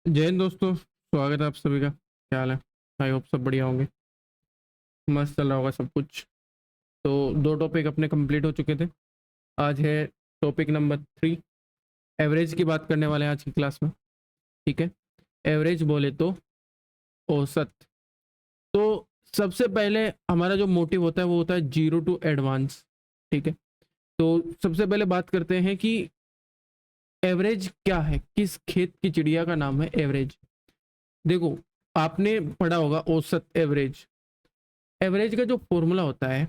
जय हिंद दोस्तों, स्वागत है आप सभी का। क्या हाल है? आई होप सब बढ़िया होंगे, मस्त चल रहा होगा सब कुछ। तो दो टॉपिक अपने कंप्लीट हो चुके थे। आज है टॉपिक नंबर 3। एवरेज की बात करने वाले हैं आज की क्लास में। ठीक है, एवरेज बोले तो औसत। तो सबसे पहले हमारा जो मोटिव होता है वो होता है जीरो टू एडवांस। ठीक है, तो सबसे पहले बात करते हैं कि एवरेज क्या है, किस खेत की चिड़िया का नाम है एवरेज। देखो, आपने पढ़ा होगा औसत, एवरेज। एवरेज का जो फॉर्मूला होता है,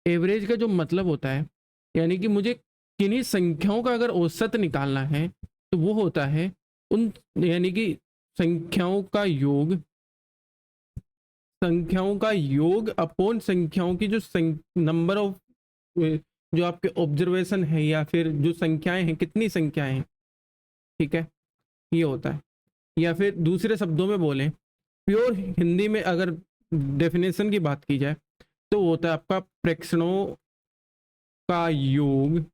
एवरेज का जो मतलब होता है, यानी कि मुझे किन्हीं संख्याओं का अगर औसत निकालना है तो वो होता है उन, यानी कि संख्याओं का योग, संख्याओं का योग अपॉन संख्याओं की जो नंबर ऑफ, जो आपके ऑब्जर्वेशन है या फिर जो संख्याएं हैं, कितनी संख्याएं हैं। ठीक है, ये होता है। या फिर दूसरे शब्दों में बोलें, प्योर हिंदी में अगर डेफिनेशन की बात की जाए तो वो होता है आपका प्रेक्षणों का योग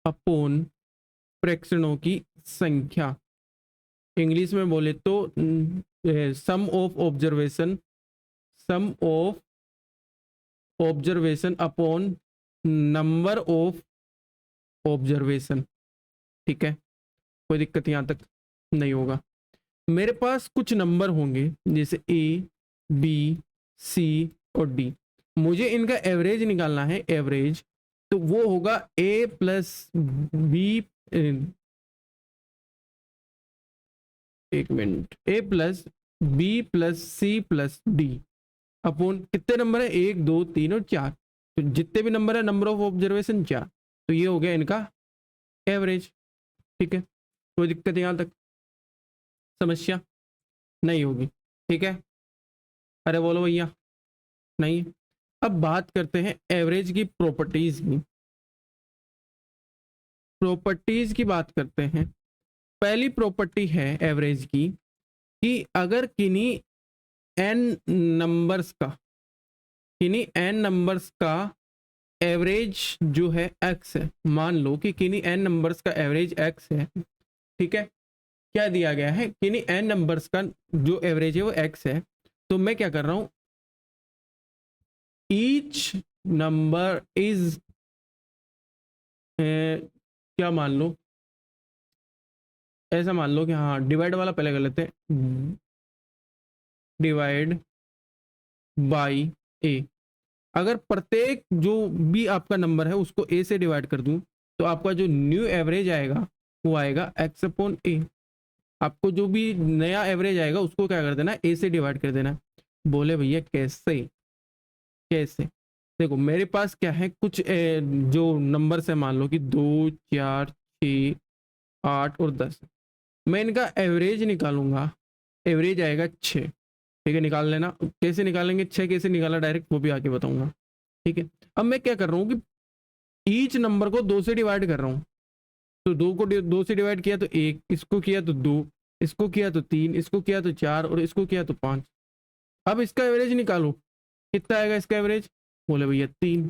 अपॉन प्रेक्षणों की संख्या। इंग्लिश में बोले तो sum of observation, sum of observation upon number of observation. ठीक है, कोई दिक्कत यहाँ तक नहीं होगा। मेरे पास कुछ नंबर होंगे जैसे ए, बी, सी और डी। मुझे इनका एवरेज निकालना है, एवरेज। तो वो होगा ए प्लस बी, एक minute, A plus B plus C plus D upon कितने नंबर है, 1 2 3 और 4। तो जितने भी नंबर है, नंबर ऑफ ऑब्जर्वेशन 4। तो ये हो गया इनका एवरेज। ठीक है, कोई दिक्कत यहाँ तक, समस्या नहीं होगी। ठीक है, अरे बोलो भैया, नहीं। अब बात करते हैं एवरेज की प्रॉपर्टीज की। प्रॉपर्टीज की बात करते हैं। पहली प्रॉपर्टी है एवरेज की कि अगर किन्हीं एन नंबर्स का, किन्हीं एन नंबर्स का एवरेज जो है एक्स है, मान लो कि किन्हीं एन नंबर्स का एवरेज एक्स है। ठीक है, क्या दिया गया है, किन्हीं एन नंबर्स का जो एवरेज है वो एक्स है। तो मैं क्या कर रहा हूं, ईच नंबर इज, क्या मान लो, ऐसा मान लो कि हाँ, डिवाइड वाला पहले कर लेते हैं, डिवाइड बाई ए। अगर प्रत्येक जो भी आपका नंबर है उसको ए से डिवाइड कर दूं तो आपका जो न्यू एवरेज आएगा वो आएगा एक्स अपॉन ए। आपको जो भी नया एवरेज आएगा उसको क्या कर देना, ए से डिवाइड कर देना। बोले भैया कैसे, कैसे? देखो, मेरे पास क्या है, कुछ जो नंबर है, मान लो कि 2 4 6 8 और 10। मैं इनका एवरेज निकालूंगा, एवरेज आएगा 6। ठीक है, निकाल लेना। कैसे निकालेंगे 6, कैसे निकाला डायरेक्ट, वो भी आगे बताऊंगा। ठीक है, अब मैं क्या कर रहा हूँ कि ईच नंबर को 2 से डिवाइड कर रहा हूँ। तो 2 को 2 से डिवाइड किया तो 1, इसको किया तो 2, इसको किया तो 3, इसको किया तो 4 और इसको किया तो 5। अब इसका एवरेज निकालो, कितना आएगा इसका एवरेज? बोले भैया 3।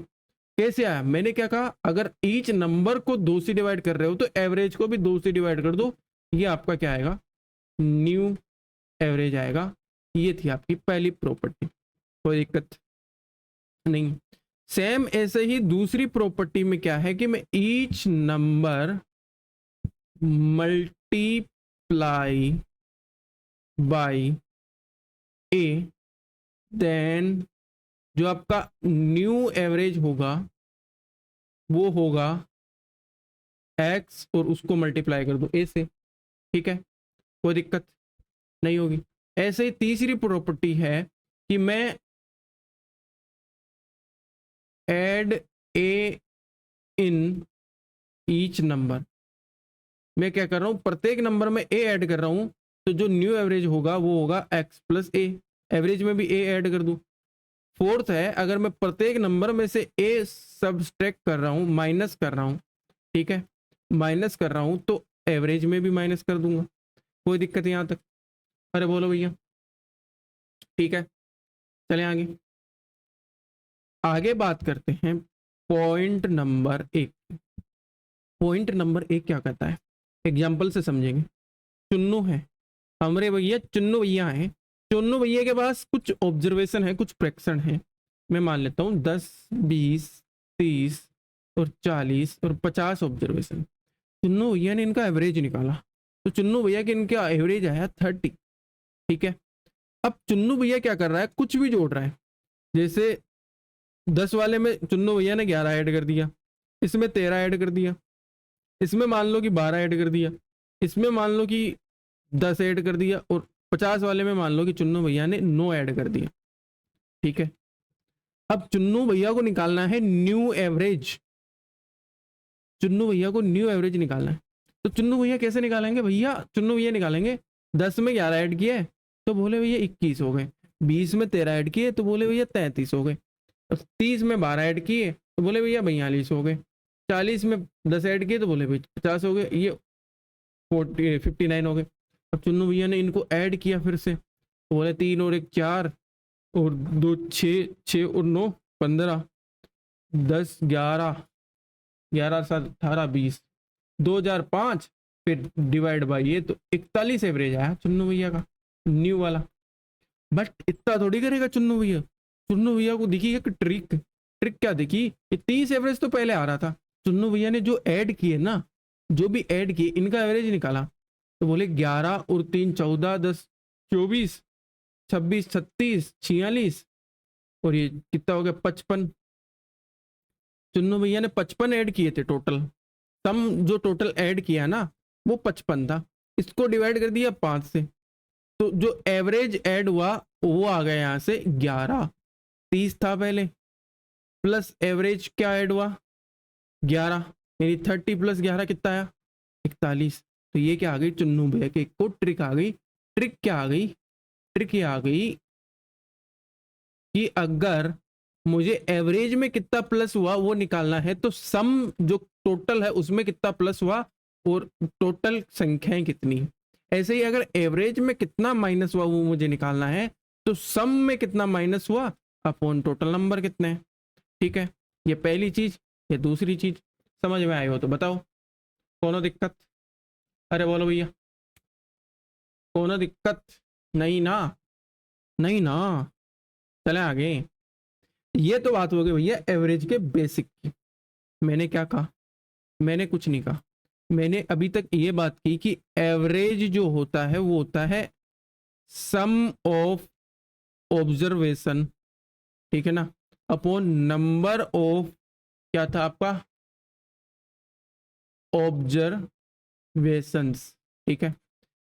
कैसे आया? मैंने क्या कहा, अगर ईच नंबर को 2 से डिवाइड कर रहे हो तो एवरेज को भी 2 से डिवाइड कर दो। ये आपका क्या आएगा, न्यू एवरेज आएगा। ये थी आपकी पहली प्रॉपर्टी, कोई दिक्कत नहीं। सेम ऐसे ही दूसरी प्रॉपर्टी में क्या है कि मैं each number multiply by A, then जो आपका न्यू एवरेज होगा वो होगा एक्स और उसको मल्टीप्लाई कर दो ए से। ठीक है, कोई दिक्कत नहीं होगी। ऐसे ही तीसरी प्रॉपर्टी है कि मैं add A in each number. मैं क्या कर रहा हूं, प्रत्येक नंबर में ए ऐड कर रहा हूं तो जो न्यू एवरेज होगा वो होगा एक्स प्लस ए। एवरेज में भी ए ऐड कर दूं। फोर्थ है, अगर मैं प्रत्येक नंबर में से ए सब्सट्रैक्ट कर रहा हूं, माइनस कर रहा हूं। ठीक है, माइनस कर रहा हूं तो एवरेज में भी माइनस कर दूंगा। कोई दिक्कत यहां तक? अरे बोलो भैया, ठीक है। चले आगे, आगे बात करते हैं पॉइंट नंबर 1। पॉइंट नंबर 1 क्या कहता है, एग्जाम्पल से समझेंगे। चुन्नू है, हमारे भैया चुन्नू भैया हैं। चुन्नू भैया के पास कुछ ऑब्जर्वेशन है, कुछ फ्रैक्शन है। मैं मान लेता हूँ 10, 20, 30 और 40 और 50 ऑब्जर्वेशन। चुन्नू भैया ने इनका एवरेज निकाला, तो चुन्नू भैया के इनका एवरेज आया 30। ठीक है, अब चुन्नू भैया क्या कर रहा है, कुछ भी जोड़ रहा है। जैसे 10 वाले में चुन्नू भैया ने 11 ऐड कर दिया, इसमें 13 ऐड कर दिया, इसमें मान लो कि 12 ऐड कर दिया, इसमें मान लो कि 10 ऐड कर दिया, और 50 वाले में मान लो कि चुन्नू भैया ने 9 ऐड कर दिया। ठीक है, अब चुन्नू भैया को निकालना है न्यू एवरेज। चुन्नू भैया को न्यू एवरेज निकालना है, तो चुन्नू भैया कैसे निकालेंगे भैया? चुन्नू भैया निकालेंगे 10 में 11 ऐड किए तो बोले भैया 21 हो गए, 20 में 13 ऐड किए तो बोले भैया 33 हो गए, और 30 में 12 ऐड किए तो बोले भैया 42 हो गए, 40 में 10 ऐड किए तो बोले भैया 50 हो गए, ये 59 हो गए। अब चुन्नू भैया ने इनको ऐड किया फिर से, तो बोले 3 और 1 4 और 2 6, 6 और 9 15, 10 11, 11 7 18 20, 2005, फिर डिवाइड बाई ये, तो 41 एवरेज आया चुन्नू भैया का न्यू वाला। बट इतना थोड़ी करेगा चुन्नू भैया। चुन्नू भैया को दिखी एक ट्रिक। ट्रिक क्या दिखी? 30 एवरेज तो पहले आ रहा था, चुन्नू भैया ने जो ऐड किए ना, जो भी ऐड किए इनका एवरेज निकाला, तो बोले 11 और 3 14, 10 24, 26 36 46, और ये कितना हो गया 55। चुन्नू भैया ने 55 ऐड किए थे टोटल। सम जो टोटल ऐड किया ना वो 55 था, इसको डिवाइड कर दिया 5 से, तो जो एवरेज ऐड हुआ वो आ गया यहाँ से 11। 30 था पहले, प्लस एवरेज क्या ऐड हुआ 11, यानी 30 प्लस 11 कितना आया 41। तो ये क्या आ गई चुन्नू भैया के को ट्रिक आ गई। ट्रिक क्या आ गई? ट्रिक ये आ गई कि अगर मुझे एवरेज में कितना प्लस हुआ वो निकालना है, तो सम जो टोटल है उसमें कितना प्लस हुआ और टोटल संख्याएं कितनी है। ऐसे ही अगर एवरेज में कितना माइनस हुआ वो मुझे निकालना है, तो सम में कितना माइनस हुआ अपॉन टोटल नंबर कितने हैं। ठीक है, ये पहली चीज। ये दूसरी चीज समझ में आई हो तो बताओ, कोनो दिक्कत? अरे बोलो भैया, कोनो दिक्कत? नहीं ना, नहीं ना, चले आगे। ये तो बात हो गई भैया एवरेज के बेसिक की। मैंने क्या कहा? मैंने कुछ नहीं कहा। मैंने अभी तक ये बात की कि एवरेज जो होता है वो होता है सम ऑफ ऑब्जर्वेशन, ठीक है ना, अपॉन नंबर ऑफ, क्या था आपका, ऑब्जर्वेशंस। ठीक है,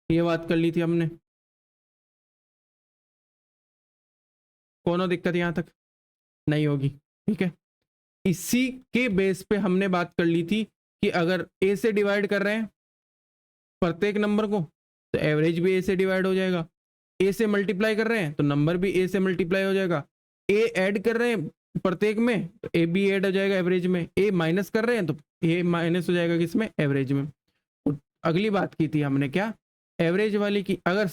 ये बात कर ली थी हमने। कोनो दिक्कत यहां तक नहीं होगी? ठीक है, इसी के बेस पे हमने बात कर ली थी कि अगर ए से डिवाइड कर रहे हैं प्रत्येक नंबर को, तो एवरेज भी ए से डिवाइड हो जाएगा। ए से मल्टीप्लाई कर रहे हैं तो नंबर भी ए से मल्टीप्लाई हो जाएगा। ए ऐड कर रहे हैं प्रत्येक में तो ए भी ऐड हो जाएगा एवरेज में। ए माइनस कर रहे हैं तो ए माइनस हो जाएगा किसमें, एवरेज में। तो अगली बात की थी हमने क्या, एवरेज वाली की। अगर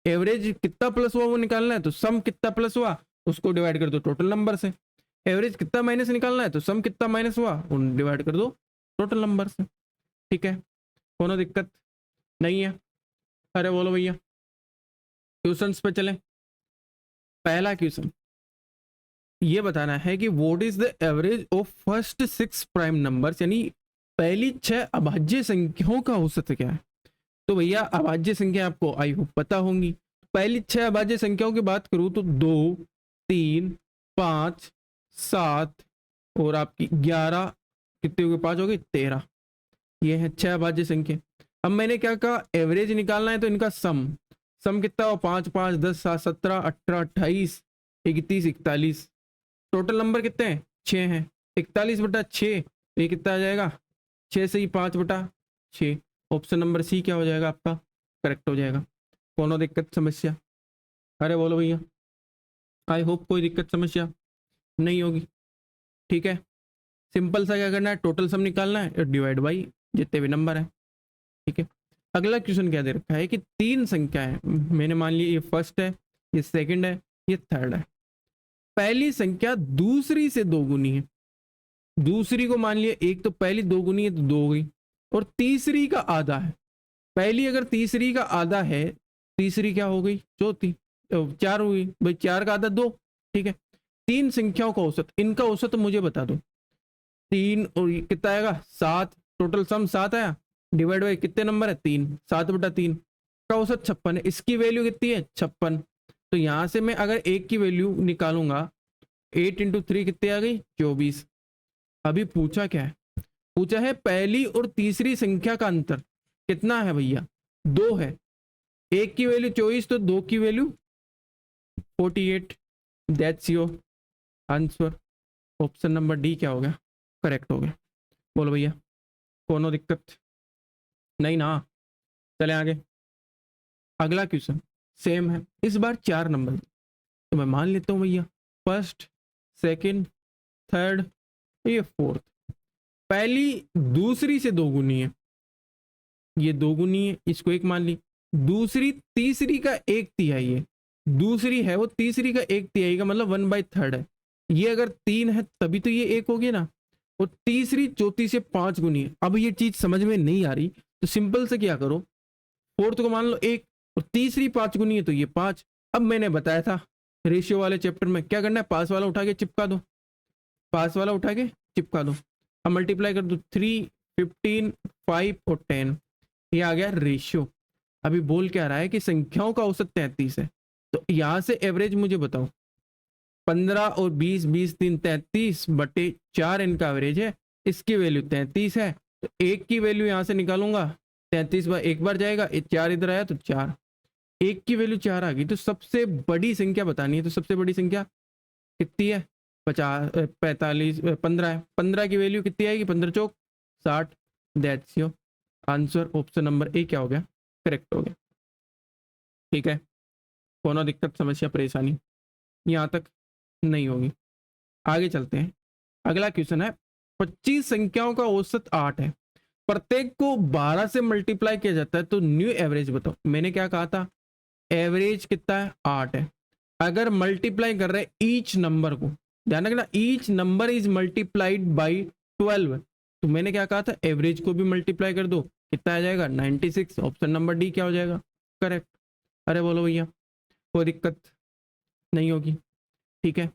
एवरेज कितना प्लस हुआ वो निकालना है तो सम कितना प्लस हुआ उसको डिवाइड कर दो टोटल नंबर से। एवरेज कितना माइनस निकालना है तो सम कितना माइनस हुआ उन डिवाइड कर दो टोटल नंबर से। ठीक है, कोनो दिक्कत नहीं है? अरे बोलो भैया, क्वेश्चंस पे चलें। पहला क्वेश्चन ये बताना है कि what is the average of first 6 prime numbers, यानी पहली 6 अभाज्य संख्याओं का औसत क्या है। तो भैया अभाज्य संख्या आपको आई होप पता होंगी। पहली 6 अभाज्य संख्याओं की बात करूं तो 2 3 5 7 और आपकी 11, कितने हो गए 5 हो गए 13। ये है 6 अभाज्य संख्या। अब मैंने क्या कहा, एवरेज निकालना है तो इनका सम। सम कितना हो 5 5 10 7 17 18 28 31 41। टोटल नंबर कितने हैं 6 हैं। 41/6 ये कितना आ जाएगा 6 से ही 5/6। ऑप्शन नंबर सी क्या हो जाएगा आपका, करेक्ट हो जाएगा। कोनो दिक्कत समस्या? अरे बोलो भैया, आई होप कोई दिक्कत समस्या नहीं होगी। ठीक है, सिंपल सा क्या करना है, टोटल सम निकालना है और डिवाइड बाई जितने भी नंबर है। ठीक है, अगला क्वेश्चन क्या दे रखा है कि 3 संख्या है, मैंने मान लिया ये फर्स्ट है, ये सेकंड है, ये थर्ड है। पहली संख्या दूसरी से 2 गुनी है। दूसरी को मान लिया एक, तो पहली 2 गुनी है तो 2 हो गई, और तीसरी का आधा है। पहली अगर तीसरी का आधा है, तीसरी क्या हो गई, चौथी, 4 हुई भाई, 4 का आधा 2, ठीक है। 3 संख्याओं का औसत, इनका औसत मुझे बता दो। 3 और ये कितना आएगा 7, टोटल सम 7 आया, डिवाइड बाई कितने नंबर है 3, 7/3 का औसत 56 है। इसकी वैल्यू कितनी है 56। तो यहां से मैं अगर एक की वैल्यू निकालूंगा, 8 × 3 कितनी आ गई 24। अभी पूछा क्या है, पूछा है पहली और तीसरी संख्या का अंतर कितना है भैया, 2 है। एक की वैल्यू 24 तो 2 की value 48। That's your answer. Option number D क्या हो गया, करेक्ट हो गया। बोलो भैया, कोनो दिक्कत नहीं ना, चले आगे। अगला क्वेश्चन सेम है, इस बार 4 नंबर, तो मैं मान लेता हूँ भैया फर्स्ट, सेकंड, थर्ड, ये फोर्थ। पहली दूसरी से 2 गुनी है, ये 2 गुनी है, इसको 1 मान ली। दूसरी तीसरी का 1/3 है, दूसरी है वो तीसरी का 1/3 का मतलब 1/3 है। ये अगर 3 है तभी तो ये 1 होगी ना। और तीसरी चौथी से 5 गुनी है। अब ये चीज समझ में नहीं आ रही तो सिंपल से क्या करो, फोर्थ को मान लो 1 और तीसरी 5 गुनी है तो ये 5। अब मैंने बताया था रेशियो वाले चैप्टर में क्या करना है, पास वाला उठा के चिपका दो, पास वाला उठा के चिपका दो। अब मल्टीप्लाई कर दो, 3, 15, 5 और 10, ये आ गया रेशियो। अभी बोल क्या रहा है कि संख्याओं का औसत 33 है। तो यहां से एवरेज मुझे बताओ, 15 और 20, 20 3 33/4 इनका एवरेज है। इसकी वैल्यू 33 है, तो एक की वैल्यू यहां से निकालूंगा, 33 बार एक बार जाएगा, 4 इधर आया तो 4, एक की वैल्यू 4 आ गई। तो सबसे बड़ी संख्या बतानी है, तो सबसे बड़ी संख्या कितनी है, 15 है। 15 की वैल्यू कितनी आएगी, 15 चौक 60। That's your answer. Option number A क्या हो गया, करेक्ट हो गया। ठीक है, कोनो दिक्कत समस्या परेशानी यहाँ तक नहीं होगी। आगे चलते हैं। अगला क्वेश्चन है, 25 संख्याओं का औसत 8 है, प्रत्येक को 12 से मल्टीप्लाई किया जाता है, तो न्यू एवरेज बताओ। मैंने क्या कहा था, एवरेज कितना है 8 है। अगर मल्टीप्लाई कर रहे हैं ईच नंबर को, ध्यान रखना each number is multiplied by 12, तो मैंने क्या कहा था एवरेज को भी मल्टीप्लाई कर दो, कितना आ जाएगा 96। ऑप्शन नंबर डी क्या हो जाएगा, करेक्ट। अरे बोलो भैया, कोई दिक्कत नहीं होगी। ठीक है,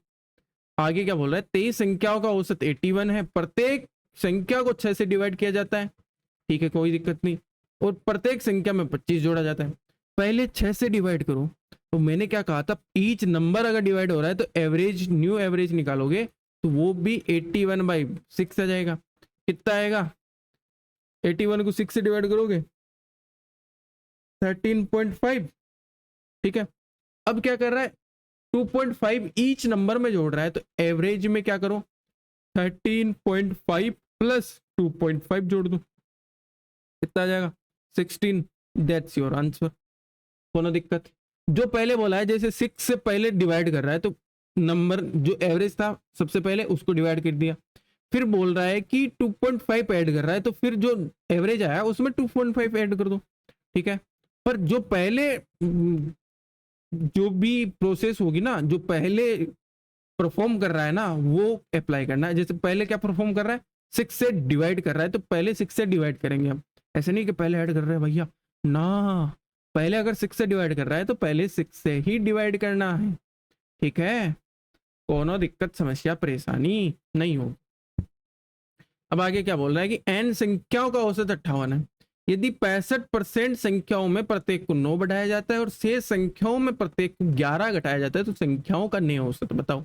आगे क्या बोल रहा है, 23 संख्याओं का औसत 81 है, प्रत्येक संख्या को 6 से डिवाइड किया जाता है। ठीक है, कोई दिक्कत नहीं। और प्रत्येक संख्या में 25 जोड़ा जाता है। पहले 6 से डिवाइड करो, तो मैंने क्या कहा था, ईच नंबर अगर डिवाइड हो रहा है तो एवरेज, न्यू एवरेज निकालोगे तो वो भी 81/6 आ जाएगा। कितना आएगा, 81 को 6 से डिवाइड करोगे 13.5। ठीक है, अब क्या कर रहा है, 2.5 ईच नंबर में जोड़ रहा है, तो एवरेज में क्या करो, 13.5 प्लस 2.5 जोड़ दो, कितना आ जाएगा 16। That's your answer. कोनो दिक्कत, जो पहले बोला है जैसे 6 से पहले डिवाइड कर रहा है तो नंबर जो एवरेज था सबसे पहले उसको डिवाइड कर दिया, फिर बोल रहा है कि 2.5 ऐड कर रहा है तो फिर जो एवरेज आया उसमें 2.5 ऐड कर दो। ठीक है, पर जो पहले जो भी प्रोसेस होगी ना, जो पहले परफॉर्म कर रहा है ना वो अप्लाई करना है। जैसे पहले क्या परफॉर्म कर रहा है, 6 से डिवाइड कर रहा है तो पहले 6 से डिवाइड करेंगे हम, ऐसे नहीं कि पहले ऐड कर रहे हैं भैया ना। पहले अगर 6 से डिवाइड कर रहा है तो पहले 6 से ही डिवाइड करना है। ठीक है, कोनो दिक्कत समस्या परेशानी नहीं हो। अब आगे क्या बोल रहा है कि n संख्याओं का औसत 58 है, यदि 65% संख्याओं में प्रत्येक को 9 बढ़ाया जाता है और शेष संख्याओं में प्रत्येक को 11 घटाया जाता है, तो संख्याओं का नया औसत बताओ।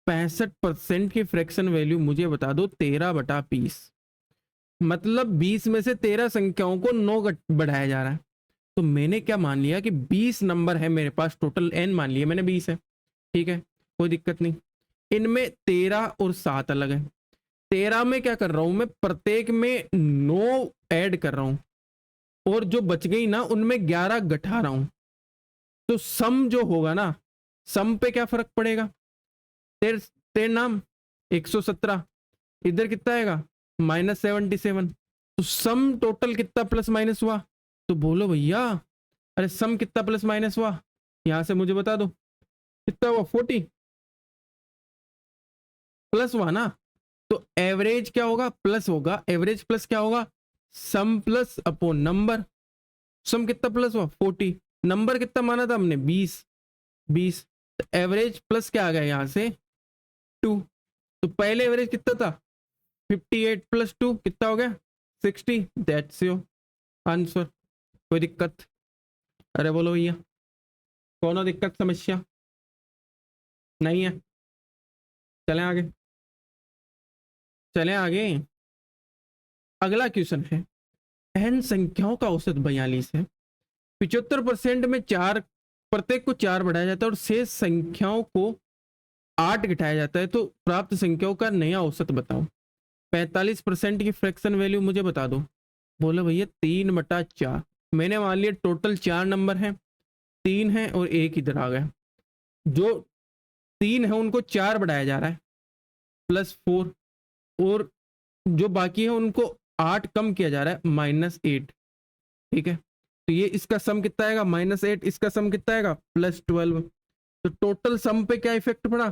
65% की फ्रैक्शन वैल्यू मुझे बता दो 13/20, मतलब 20 में से 13 संख्याओं को 9 बढ़ाया जा रहा है। तो मैंने क्या मान लिया कि 20 नंबर है मेरे पास, टोटल n मान लिया मैंने 20 है। ठीक है, कोई दिक्कत नहीं। इनमें 13 और 7 अलग है। 13 में क्या कर रहा हूं मैं, प्रत्येक में 9 ऐड कर रहा हूं और जो बच गई ना उनमें 11 घटा रहा हूं। तो सम जो होगा ना, सम पे क्या फर्क पड़ेगा, तेर नाम 117, इधर कितना आएगा -77। तो सम टोटल कितना प्लस माइनस हुआ, तो बोलो भैया, अरे सम कितना प्लस माइनस हुआ यहां से मुझे बता दो, कितना हुआ 40 प्लस हुआ ना। तो एवरेज क्या होगा, प्लस होगा। एवरेज प्लस क्या होगा, सम प्लस अपॉन नंबर। सम कितना प्लस हुआ 40, नंबर कितना माना था हमने 20, तो एवरेज प्लस क्या आ गया यहाँ से 2, तो पहले एवरेज कितना था 58 प्लस 2 कितना हो गया 60, दैट्स योर आंसर। कोई दिक्कत? अरे बोलो भैया, कौन दिक्कत समस्या नहीं है? चलें आगे, चलें आगे। अगला क्वेश्चन है, n संख्याओं का औसत 42 है, 75% में चार, प्रत्येक को 4 बढ़ाया जाता है और शेष संख्याओं को 8 घटाया जाता है, तो प्राप्त संख्याओं का नया औसत बताओ। 45% की फ्रैक्शन वैल्यू मुझे बता दो। बोले भैया 3/4, मैंने मान लिया टोटल 4 नंबर हैं, 3 है और 1 इधर आ गया, जो 3 है उनको 4 बढ़ाया जा रहा है +4, और जो बाकी है उनको 8 कम किया जा रहा है -8, ठीक है। तो ये इसका सम कितना आएगा -8, इसका सम कितना आएगा +12, तो टोटल सम पे क्या इफेक्ट पड़ा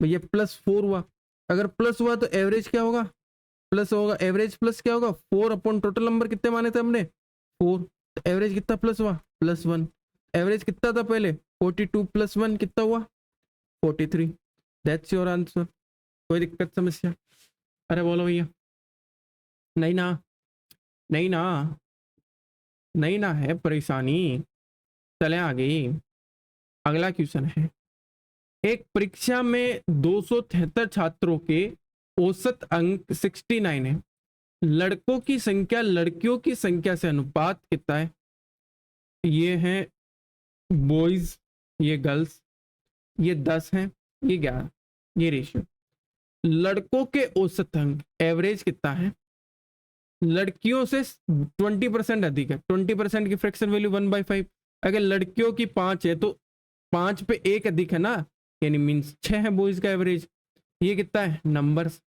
भैया +4 हुआ। अगर प्लस हुआ तो एवरेज क्या होगा प्लस होगा, एवरेज प्लस क्या होगा 4 अपॉन टोटल नंबर कितने माने थे हमने 4, तो एवरेज कितना प्लस हुआ +1, एवरेज कितना था पहले 42 + 1 कितना हुआ 43, दैट्स योर आंसर। कोई दिक्कत समस्या? अरे बोलो भैया, नहीं ना, नहीं ना, नहीं ना है परेशानी। चले आगे। अगला क्वेश्चन है, एक परीक्षा में 273 छात्रों के औसत अंक 69 है, लड़कों की संख्या लड़कियों की संख्या से अनुपात कितना है? ये है बॉयज, ये गर्ल्स, ये 10 है, ये 11, ये रेशियो। लड़कों के औसत अंक एवरेज कितना है? लड़कियों से 20% अधिक है, 20% की फ्रैक्शन वैल्यू 1/5। अगर लड़कियों की 5 है तो 5 पे 1 अधिक है ना, यानी मीन्स 6 है बॉयज का एवरेज। ये कितना है नंबर्स।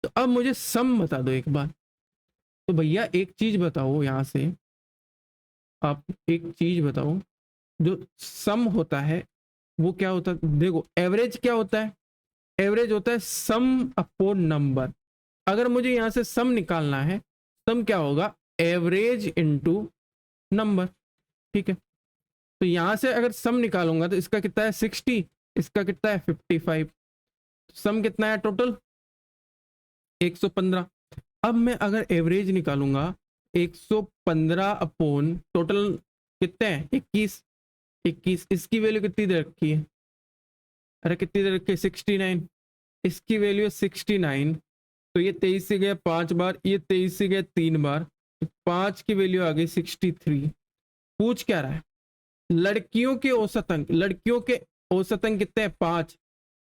तो अब मुझे सम बता दो एक बार। तो भैया एक चीज बताओ, यहाँ से आप एक चीज बताओ, जो सम होता है वो क्या होता है? देखो एवरेज क्या होता है, एवरेज होता है सम अपॉन नंबर। अगर मुझे यहाँ से सम निकालना है, सम क्या होगा एवरेज इनटू नंबर, ठीक है। तो यहाँ से अगर सम निकालूंगा तो इसका कितना है 60, इसका कितना है 55, सम कितना है टोटल 115। अब मैं अगर एवरेज निकालूंगा 115 अपॉन टोटल कितने हैं 21, इसकी वैल्यू कितनी दे रखी है? अरे कितनी दे रखी है 69, इसकी वैल्यू है 69, तो ये 23 से गया 5 बार, ये 23 से गया 3 बार, तो 5 की वैल्यू आ गई 63। पूछ क्या रहा है? लड़कियों के औसत अंक, लड़कियों के औसत अंक कितने हैं 5,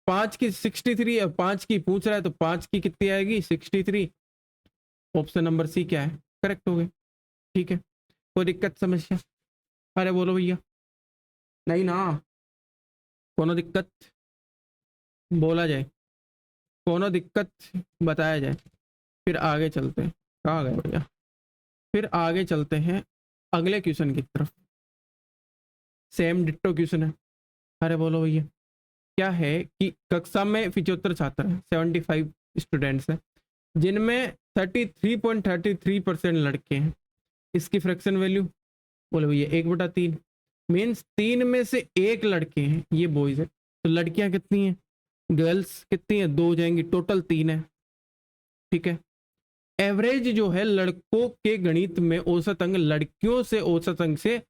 5 की 63 है, 5 की पूछ रहा है, तो 5 की कितनी आएगी 63। ऑप्शन नंबर सी क्या है करेक्ट हो गए, ठीक है। कोई दिक्कत समस्या? अरे बोलो भैया, नहीं ना, कोनो दिक्कत बोला जाए, कोनो दिक्कत बताया जाए, फिर आगे चलते हैं। कहाँ गए भैया? फिर आगे चलते हैं अगले क्वेश्चन की तरफ। सेम डिट्टो क्वेश्चन है। अरे बोलो भैया, क्या है कि कक्षा में 75 छात्र हैं, 75 स्टूडेंट्स हैं, जिनमें 33.33% लड़के हैं, इसकी फ्रैक्शन वैल्यू बोलो भैया 1/3, मीन्स 3 में से 1 लड़के हैं, ये बॉयज है, तो लड़कियां कितनी हैं गर्ल्स कितनी है 2 हो जाएंगी, टोटल 3 है, ठीक है। एवरेज जो है लड़कों के गणित में औसत अंक लड़कियों से औसत अंक से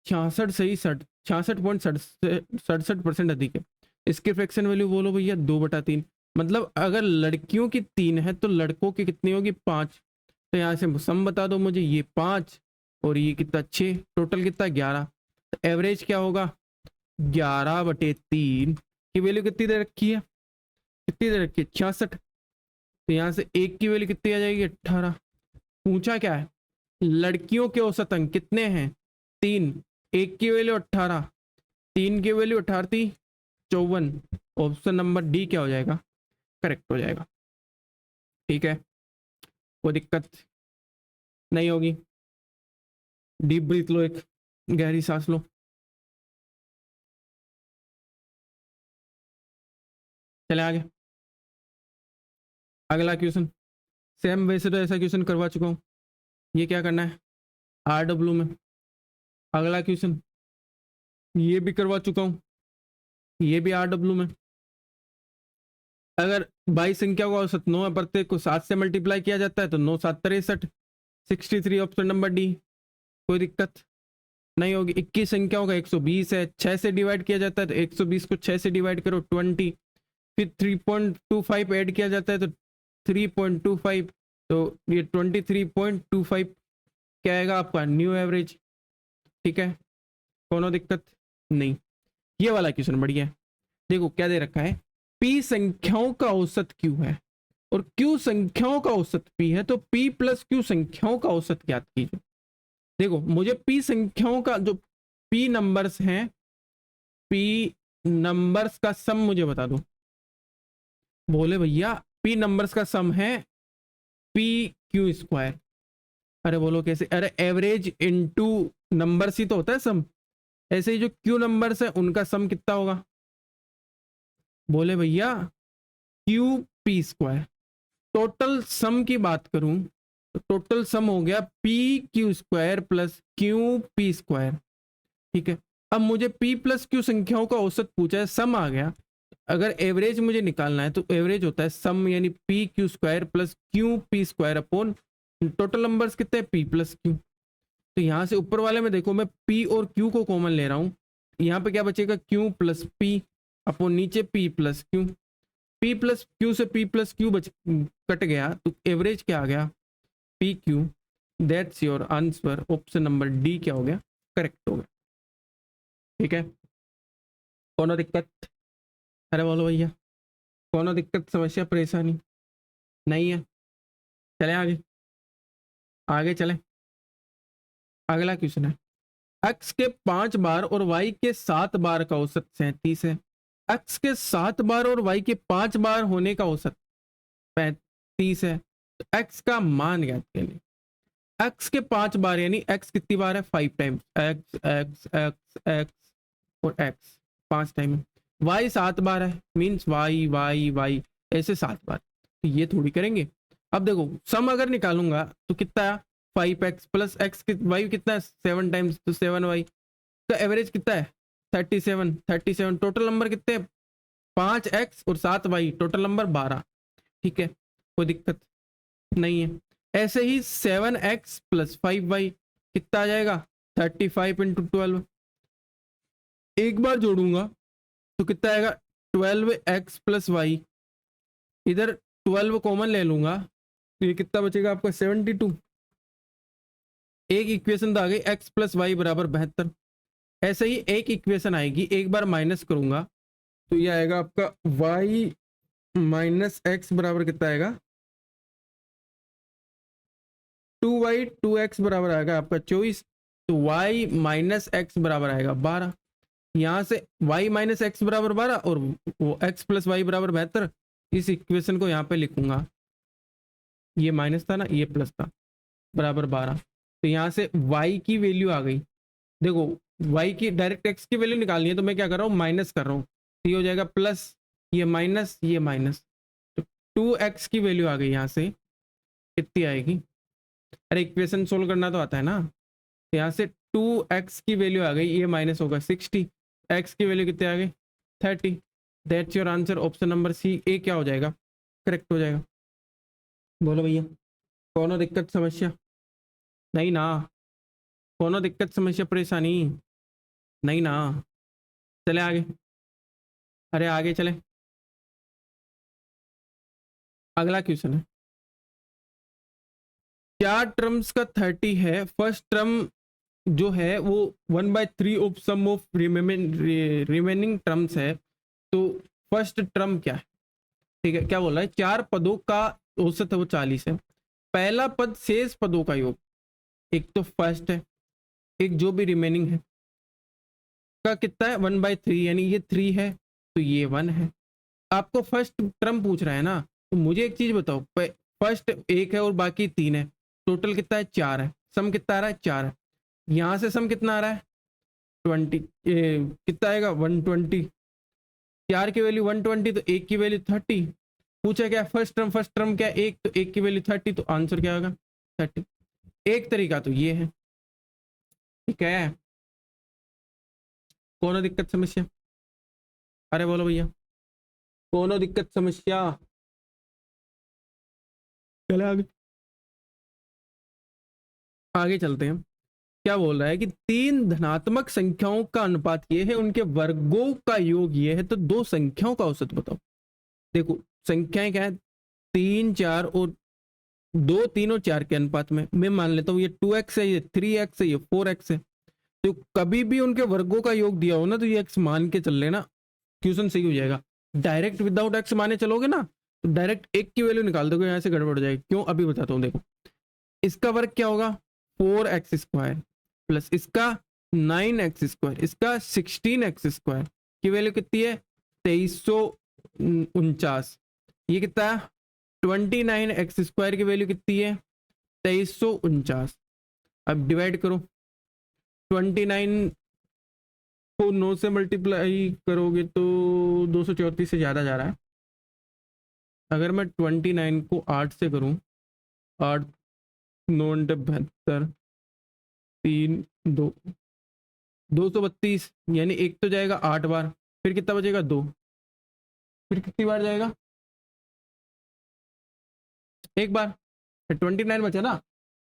66.67% अधिक है, इसकी फ्रैक्शन वैल्यू बोलो भैया 2/3। मतलब अगर लड़कियों की 3 है तो लड़कों की कितनी होगी 5, तो यहाँ से सम बता दो मुझे, ये 5 और ये कितना 6, टोटल कितना 11, तो एवरेज क्या होगा 11/3 की वैल्यू कितनी दे रखी है, कितनी दे रखी है 66, तो यहाँ से 1 की वैल्यू कितनी आ जाएगी 18। पूछा क्या है लड़कियों के औसत अंक कितने हैं 3, 1 की वैल्यू 18, 3 की वैल्यू 18 थी 54, ऑप्शन नंबर डी क्या हो जाएगा करेक्ट हो जाएगा, ठीक है। कोई दिक्कत नहीं होगी। डीप ब्रीथ लो, एक गहरी सांस लो। चले आगे। अगला क्वेश्चन सेम, वैसे तो ऐसा क्वेश्चन करवा चुका हूँ, ये क्या करना है RW में अगला क्वेश्चन ये भी करवा चुका हूं, ये भी RW में। अगर 22 संख्या को औसत 9 प्रत्येक को 7 से मल्टीप्लाई किया जाता है तो 9 7 63, 63 ऑप्शन नंबर डी। कोई दिक्कत नहीं होगी। 21 संख्याओं का 120 है, 6 से डिवाइड किया जाता है तो 120 को 6 से डिवाइड करो 20, फिर 3.25 ऐड किया जाता है तो 3.25, तो ये 23.25 क्या आएगा आपका न्यू एवरेज। ठीक है, कोनो दिक्कत नहीं। ये वाला क्वेश्चन बढ़िया है। देखो क्या दे रखा है, पी संख्याओं का औसत क्यू है और क्यू संख्याओं का औसत पी है, तो पी प्लस क्यू संख्याओं का औसत ज्ञात कीजिए। देखो मुझे पी संख्याओं का जो पी नंबर्स हैं, पी नंबर्स का सम मुझे बता दो। बोले भैया पी नंबर्स का सम है पी क्यू स्क्वायर। अरे बोलो कैसे? अरे एवरेज इनटू नंबर्स ही तो होता है सम। ऐसे ही जो क्यू नंबर्स है उनका सम कितना होगा? बोले भैया Q P square. Total sum की बात करूं तो टोटल सम हो गया P Q square plus Q P square. ठीक है, अब मुझे पी प्लस क्यू संख्याओं का औसत पूछा है, सम आ गया। अगर एवरेज मुझे निकालना है तो एवरेज होता है सम यानी P Q square plus Q P square upon total numbers कितने पी प्लस क्यू। तो यहाँ से ऊपर वाले में देखो मैं पी और क्यू को कॉमन ले रहा हूँ, यहाँ पे क्या बचेगा क्यू प्लस पी अपॉन नीचे P plus Q. P plus Q से पी प्लस क्यू कट गया तो एवरेज क्या आ गया P Q. That's your answer, option number D क्या हो गया करेक्ट हो गया। ठीक है, कोनो दिक्कत? अरे बोलो भैया कोनो दिक्कत समस्या परेशानी नहीं है? चले आगे, आगे चले। अगला क्वेश्चन है, x के 5 बार और y के 7 बार का औसत 37 है। x के 7 बार और y के 5 बार होने का औसत 35 है, तो x का मान ज्ञात करें। x के 5 बार यानी x कितनी बार है 5 times, x x x x और x 5 टाइम है। y 7 बार है मींस y y y ऐसे 7 बार, तो ये थोड़ी करेंगे। अब देखो सम अगर निकालूंगा तो कितना है 5x प्लस x वाई कितना है 7 टाइम्स, तो 7y का एवरेज कितना है 37 37। टोटल नंबर कितने 5x और 7y, टोटल नंबर 12। ठीक है, कोई दिक्कत नहीं है। ऐसे ही 7x प्लस 5y कितना आ जाएगा 35 इंटू 12। एक बार जोड़ूंगा तो कितना आएगा 12x प्लस वाई, इधर 12 कॉमन ले लूंगा तो ये कितना बचेगा आपका 72। एक इक्वेशन तो आ गई x प्लस वाई बराबर 72। ऐसे ही एक इक्वेशन आएगी, एक बार माइनस करूंगा तो ये आएगा आपका y माइनस एक्स बराबर कितना आएगा 2y 2x बराबर आएगा आपका 24, तो y माइनस एक्स बराबर आएगा 12। यहाँ से y माइनस एक्स बराबर 12 और वो x प्लस वाई बराबर 72। इस इक्वेशन को यहाँ पे लिखूंगा, ये माइनस था ना ये प्लस था, बराबर 12। तो यहाँ से y की वैल्यू आ गई। देखो y की डायरेक्ट x की वैल्यू निकालनी है तो मैं क्या कर रहा हूँ माइनस कर रहा हूँ, तो ये हो जाएगा प्लस, ये माइनस ये माइनस, तो 2x की वैल्यू आ गई। यहाँ से कितनी आएगी, अरे इक्वेशन सोल्व करना तो आता है ना। तो यहाँ से 2x की वैल्यू आ गई, ये माइनस होगा 60, x की वैल्यू कितनी आ गई 30। That's your answer, option number C ए क्या हो जाएगा करेक्ट हो जाएगा। बोलो भैया कोनो दिक्कत समस्या नहीं ना, कोनो दिक्कत समस्या परेशानी नहीं ना? चले आगे, अरे आगे चले। अगला क्वेश्चन है, क्या टर्म्स का 30 है, फर्स्ट टर्म जो है वो 1/3 of sum of remaining terms है, तो फर्स्ट टर्म क्या है? ठीक है, क्या बोल रहा है 4 पदों का औसत है वो 40 है। पहला पद शेष पदों का योग, एक तो फर्स्ट है एक जो भी रिमेनिंग है का कितना है 1/3 यानी ये 3 है तो ये 1 है। आपको फर्स्ट टर्म पूछ रहा है ना, तो मुझे एक चीज बताओ, फर्स्ट 1 है और बाकी 3 है, टोटल कितना है 4 है, सम कितना आ रहा है 4 है। यहाँ से सम कितना आ रहा है 20, कितना आएगा 120। 4 की वैल्यू 120 तो 1 की वैल्यू 30। पूछा क्या फर्स्ट टर्म क्या 1, तो 1 की वैल्यू 30, तो आंसर क्या होगा 30। एक तरीका तो ये है, ठीक है। कोनो दिक्कत समस्या? अरे बोलो भैया, कोनो दिक्कत समस्या? चले आगे, आगे चलते हैं। क्या बोल रहा है कि तीन धनात्मक संख्याओं का अनुपात ये है, उनके वर्गों का योग ये है, तो दो संख्याओं का औसत बताओ। देखो संख्याएं क्या है, 3 4 और 2 3 और 4 के अनुपात में मैं मान लेता हूँ ये 2x है, ये 3x है, ये 4x है। तो कभी भी उनके वर्गों का योग दिया हो ना, तो ये x मान के चल लेना, क्वेश्चन सही हो जाएगा। डायरेक्ट विदाउट x माने चलोगे ना, तो डायरेक्ट एक की वैल्यू निकाल दोगे, यहाँ से गड़बड़ हो जाएगी। क्यों, अभी बताता हूँ। देखो इसका वर्ग क्या होगा, 4x² प्लस इसका 9x², इसका 16x² की वैल्यू कितनी है, 2349। ये कितना है, 29x² की वैल्यू कितनी है, 2349। अब डिवाइड करो, 29 को 9 से मल्टीप्लाई करोगे तो 234 से ज़्यादा जा रहा है। अगर मैं 29 को 8 से करूं, 8 9 72 3 2 232, यानी एक तो जाएगा 8 बार, फिर कितना बचेगा 2, फिर कितनी बार जाएगा, एक बार, फिर 29 बचा ना,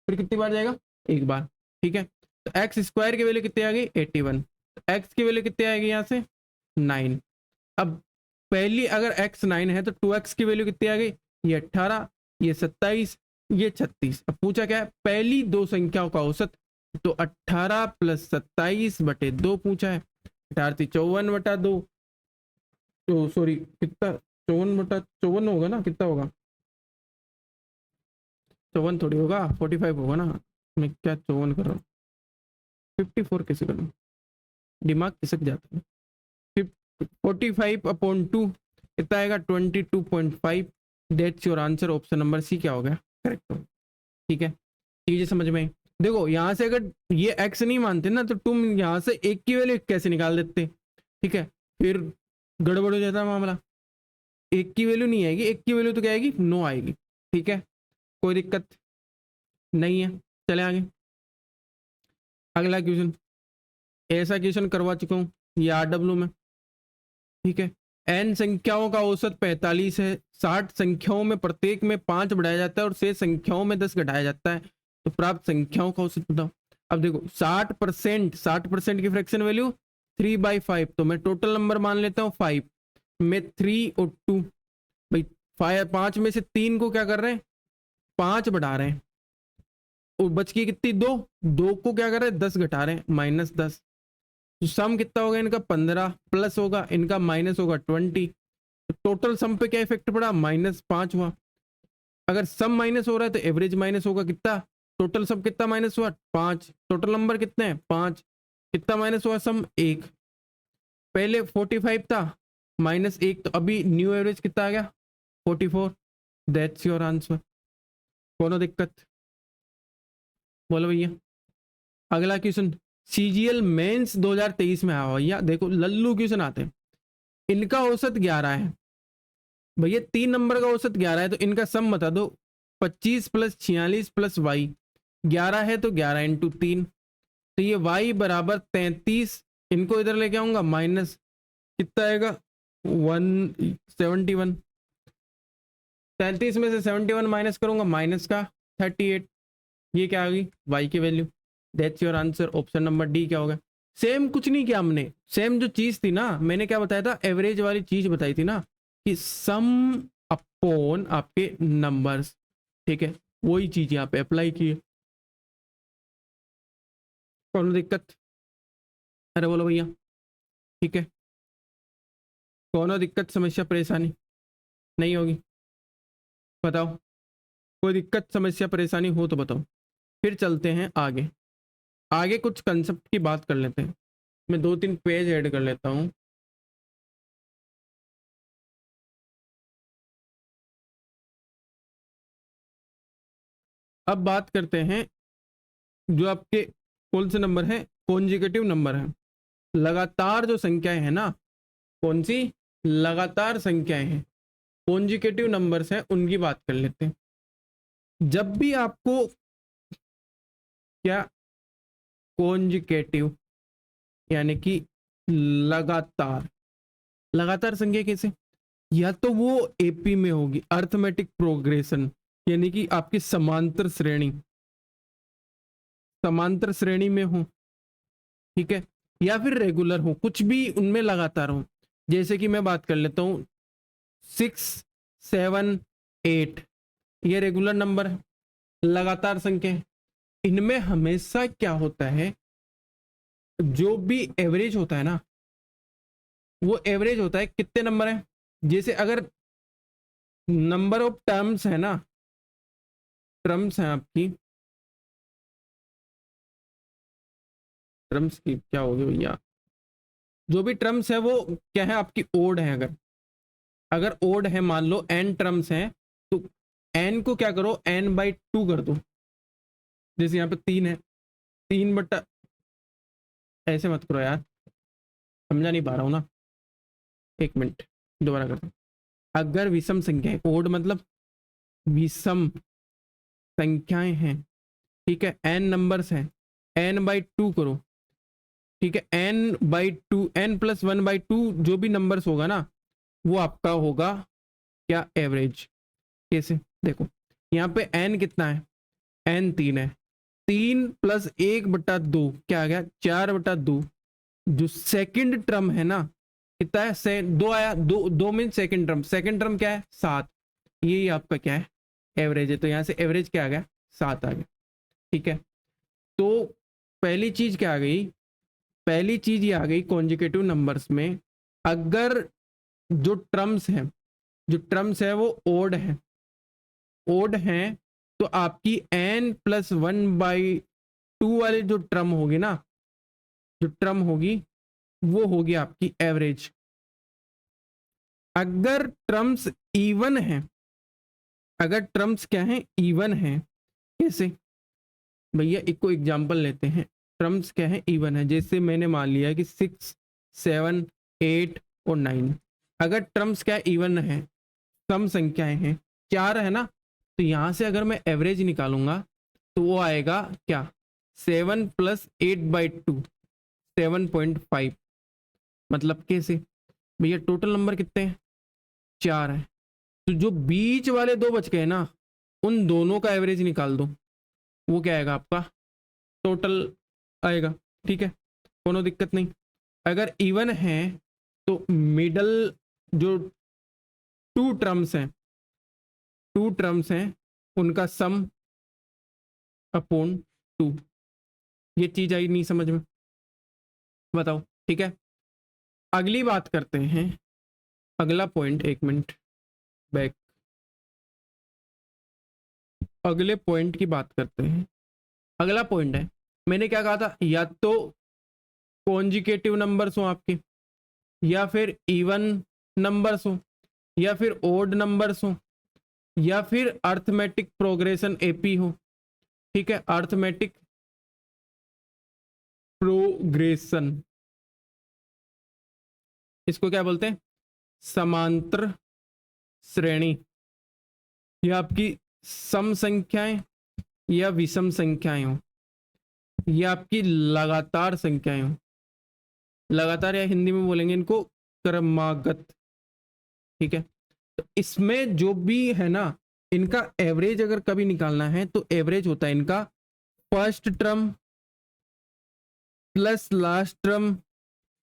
फिर कितनी बार जाएगा, एक बार। ठीक है, तो x² की वैल्यू कितनी आ गई, 81। तो x की वैल्यू कितनी आएगी यहाँ से, 9। अब पहली अगर x 9 है तो 2x की वैल्यू कितनी आ गई, ये 18, ये 27, ये 36। अब पूछा क्या है, पहली दो संख्याओं का औसत, तो 18 + 27/2 पूछा है। 18 54/2, तो सॉरी कितना, 54/54 होगा ना, कितना होगा, 54 थोड़ी होगा, 45 होगा ना। मैं क्या 54 कर रहा हूँ, 54 कैसे करूँ, दिमाग खिसक जाता है। 45/2 कितना आएगा, 22.5। That's your answer, option number C क्या हो गया, करेक्ट हो। ठीक है, चीजें समझ में आई। देखो यहाँ से अगर ये x नहीं मानते ना, तो तुम यहाँ से एक की वैल्यू कैसे निकाल देते। ठीक है, फिर गड़बड़ हो जाता मामला, एक की वैल्यू नहीं आएगी, एक की वैल्यू तो क्या आएगी, 9 आएगी। ठीक है, कोई दिक्कत नहीं है, चले आगे। अगला क्वेश्चन, ऐसा क्वेश्चन करवा चुका हूँ ये RW में। ठीक है, n संख्याओं का औसत 45 है, 60 संख्याओं में प्रत्येक में 5 बढ़ाया जाता है और शेष संख्याओं में 10 घटाया जाता है, तो प्राप्त संख्याओं का औसत बताओ। अब देखो 60% की फ्रैक्शन वैल्यू 3/5, तो मैं टोटल नंबर मान लेता हूँ 5 में 3 और 2, भाई 5 में से 3 को क्या कर रहे हैं, 5 बढ़ा रहे हैं, और बच की कितनी, 2 को क्या कर रहे हैं, 10 घटा रहे हैं, -10। तो सम कितना होगा इनका, 15 प्लस होगा इनका माइनस होगा 20। तो टोटल सम पे क्या इफेक्ट पड़ा, -5 हुआ। अगर सम माइनस हो रहा है तो एवरेज माइनस होगा, कितना, टोटल सम कितना माइनस हुआ, 5। टोटल नंबर कितने हैं, 5। कितना माइनस हुआ, सम 1। पहले 45 था, -1, तो अभी न्यू एवरेज कितना आ गया, 44। That's your answer. कोनो दिक्कत, बोलो भैया। अगला क्वेश्चन, CGL मेंस 2023 में आया भैया, देखो लल्लू क्वेश्चन आते हैं। इनका औसत 11 है भैया, 3 नंबर का औसत 11 है, तो इनका सम बता दो। 25 + 46 + y, 11 है तो 11 × 3, तो ये y बराबर 33। इनको इधर लेके आऊंगा, माइनस कितना आएगा, 171। 33 में से 71 माइनस करूंगा, माइनस का 38। ये क्या आ गई, y की value. That's your answer, option number D क्या होगा। सेम कुछ नहीं किया हमने, सेम जो चीज थी ना, मैंने क्या बताया था, एवरेज वाली चीज बताई थी ना, कि सम अपॉन आपके नंबर्स। ठीक है, वही चीज यहाँ पे अप्लाई की है। कौन दिक्कत, अरे बोलो भैया। ठीक है, कौन दिक्कत समस्या परेशानी नहीं होगी, बताओ। कोई दिक्कत समस्या परेशानी हो तो बताओ, फिर चलते हैं आगे। आगे कुछ कंसेप्ट की बात कर लेते हैं। मैं 2-3 पेज ऐड कर लेता हूँ। अब बात करते हैं जो आपके कौन से नंबर हैं, कॉन्जिक्यूटिव नंबर है, लगातार जो संख्याएं हैं ना, कौन सी लगातार संख्याएं हैं, कॉन्जिक्यूटिव नंबर्स हैं, उनकी बात कर लेते हैं। जब भी आपको क्या, कॉन्जिक्यूटिव यानी कि लगातार, लगातार संख्या कैसे, या तो वो एपी में होगी, अर्थमेटिक प्रोग्रेशन, यानी कि आपकी समांतर श्रेणी, समांतर श्रेणी में हो, ठीक है, या फिर रेगुलर हो, कुछ भी उनमें लगातार हो। जैसे कि मैं बात कर लेता हूँ 6 7 8, ये रेगुलर नंबर है, लगातार संख्या है। इनमें हमेशा क्या होता है, जो भी एवरेज होता है ना, वो एवरेज होता है कितने नंबर है। जैसे अगर नंबर ऑफ टर्म्स है ना, टर्म्स है आपकी, टर्म्स की क्या होगी भैया, जो भी टर्म्स है वो क्या है आपकी ओड है। अगर अगर ओड है, मान लो एन टर्म्स हैं, तो एन को क्या करो, एन बाई 2 कर दो। जैसे यहाँ पे 3 है, 3/, ऐसे मत करो यार, समझा नहीं पा रहा हूँ ना, एक मिनट दोबारा करता हूँ। अगर विषम संख्या है, ओड मतलब विषम संख्याएं हैं, ठीक है, एन नंबर्स हैं, एन बाई 2 करो, ठीक है, एन बाई 2, एन प्लस 1/2 जो भी नंबर्स होगा ना, वो आपका होगा क्या, एवरेज। कैसे, देखो यहाँ पे एन कितना है, एन 3 है, 3 प्लस 1/2 क्या आ गया, 4/2। जो सेकंड टर्म है ना, कितना है, से 2 आया, 2 mean second term, second term क्या है 7, ये आपका क्या है, एवरेज है। तो यहाँ से एवरेज क्या आ गया, 7 आ गया, ठीक है। तो पहली चीज क्या आ गई, पहली चीज ये आ गई कॉन्जिकेटिव नंबर्स में, अगर जो टर्म्स है, जो टर्म्स है वो ओड है, ओड है, तो आपकी n प्लस 1/2 वाली जो टर्म होगी ना, जो टर्म होगी वो होगी आपकी एवरेज। अगर टर्म्स इवन है, अगर टर्म्स क्या है, इवन है, कैसे भैया, एक को एग्जांपल लेते हैं। टर्म्स क्या है, इवन है, जैसे मैंने मान लिया कि 6 7 8 और 9, अगर टर्म्स क्या इवन है, सम संख्याएं हैं, 4 है ना, तो यहां से अगर मैं एवरेज निकालूंगा तो वो आएगा क्या, 7 प्लस 8/2, 7.5। मतलब कैसे भैया, टोटल नंबर कितने हैं, 4 है, तो जो बीच वाले 2 बच गए ना, उन दोनों का एवरेज निकाल दो, वो क्या आएगा आपका, टोटल आएगा, ठीक है, कोनो दिक्कत नहीं। अगर इवन है तो मिडल जो 2 टर्म्स हैं, 2 टर्म्स हैं, उनका सम अपॉन 2। ये चीज आई नहीं समझ में, बताओ, ठीक है। अगली बात करते हैं, अगला पॉइंट, एक मिनट बैक, अगले पॉइंट की बात करते हैं। अगला पॉइंट है, मैंने क्या कहा था, या तो कॉन्जिकेटिव नंबर्स हो आपके, या फिर इवन नंबर्स हो, या फिर ओड नंबर्स हो, या फिर अर्थमेटिक प्रोग्रेशन एपी हो, ठीक है, अर्थमेटिक प्रोग्रेशन, इसको क्या बोलते हैं, समांतर श्रेणी। यह आपकी सम संख्याएं या विषम संख्याएं हो, या आपकी लगातार संख्याएं हो, लगातार या हिंदी में बोलेंगे इनको क्रमागत, ठीक है। तो इसमें जो भी है ना, इनका एवरेज अगर कभी निकालना है तो एवरेज होता है इनका first term plus last term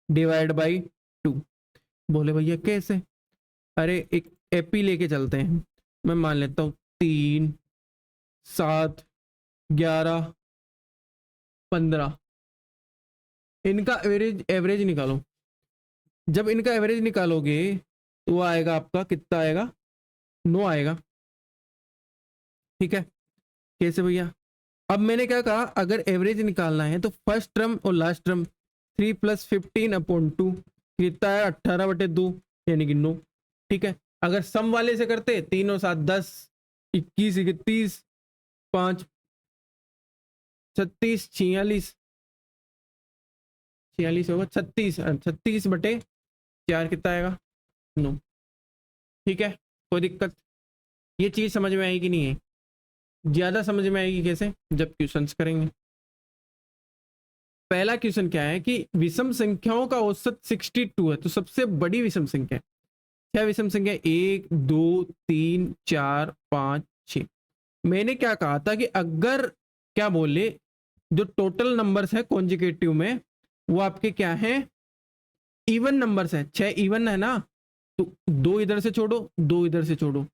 divide by 2। बोले भैया कैसे, अरे एक एपी लेके चलते हैं, मैं मान लेता हूँ 3 7 11 15, इनका एवरेज, एवरेज निकालो। जब इनका एवरेज निकालोगे तो वो आएगा आपका कितना आएगा, 9 आएगा, ठीक है। कैसे भैया, अब मैंने क्या कहा, अगर एवरेज निकालना है तो फर्स्ट टर्म और लास्ट टर्म 3 प्लस 15/2 कितना है, 18/2, यानी कि 9, ठीक है। अगर सम वाले से करते 3 और 7 10, 21 31 5 36 46, 46 होगा 36, 36/4 कितना आएगा, 9, ठीक है। कोई दिक्कत, ये चीज समझ में आएगी नहीं है, ज्यादा समझ में आएगी कैसे, जब क्वेश्चंस करेंगे। पहला क्वेश्चन क्या है कि विषम संख्याओं का औसत 62 है, तो सबसे बड़ी विषम संख्या क्या विषम संख्या? 1 2 3 4 5 6। मैंने क्या कहा था कि अगर क्या बोले जो टोटल नंबर्स है कॉन्जिक्यूटिव में वो आपके क्या है? इवन नंबर्स है। 6 इवन है ना, तो 2 इधर से छोड़ो 2 इधर से छोड़ो,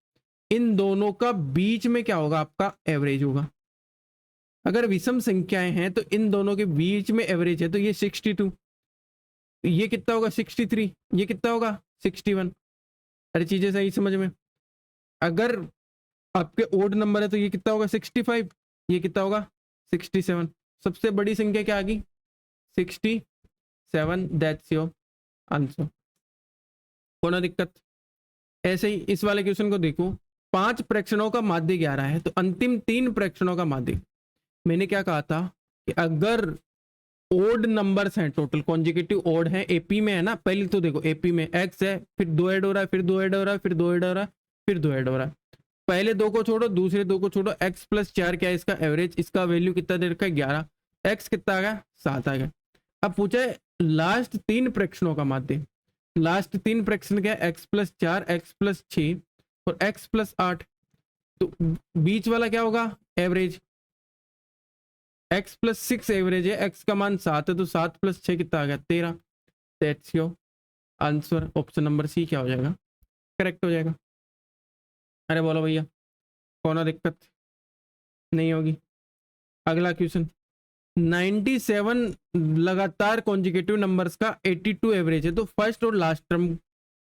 इन दोनों का बीच में क्या होगा? आपका एवरेज होगा। अगर विषम संख्याएं हैं तो इन दोनों के बीच में एवरेज है, तो ये 62, ये कितना होगा? 63, ये कितना होगा? 61। अरे चीजें सही समझ में। अगर आपके ओड नंबर है तो ये कितना होगा? 65, ये कितना होगा? 67। सबसे बड़ी संख्या क्या आ गई? 67। That's your answer. कोई दिक्कत? ऐसे ही इस वाले क्वेश्चन को देखो, 5 प्रेक्षणों का माध्य 11 है, तो अंतिम 3 प्रेक्षणों का माध्य। मैंने क्या कहा था कि अगर ओड नंबर्स हैं, टोटल कॉन्जिक्यूटिव ओड है, एपी में है ना, पहले तो देखो एपी में एक्स है, फिर 2 ऐड हो रहा है, फिर 2 ऐड हो रहा है, फिर 2 ऐड हो रहा है, फिर 2 ऐड हो रहा है। पहले 2 को छोड़ो, दूसरे 2 को छोड़ो, एक्स प्लस 4 क्या है? इसका एवरेज, इसका वैल्यू कितना दे रखा है? 11। एक्स कितना आ गया? 7 आ गया। अब पूछा है लास्ट 3 प्रेक्षणों का माध्य। लास्ट 3 प्रेक्षण क्या है? एक्स प्लस 4, एक्स प्लस 6 और एक्स प्लस 8। तो बीच वाला क्या होगा? एवरेज। x प्लस 6 एवरेज है, x का मान 7 है, तो 7 प्लस 6 कितना आ गया? 13। That's your answer. Option number C क्या हो जाएगा? करेक्ट हो जाएगा। अरे बोलो भैया, कौन दिक्कत नहीं होगी? अगला क्वेश्चन, 97 लगातार कॉन्जिक्यूटिव नंबर्स का 82 एवरेज है, तो फर्स्ट और लास्ट टर्म।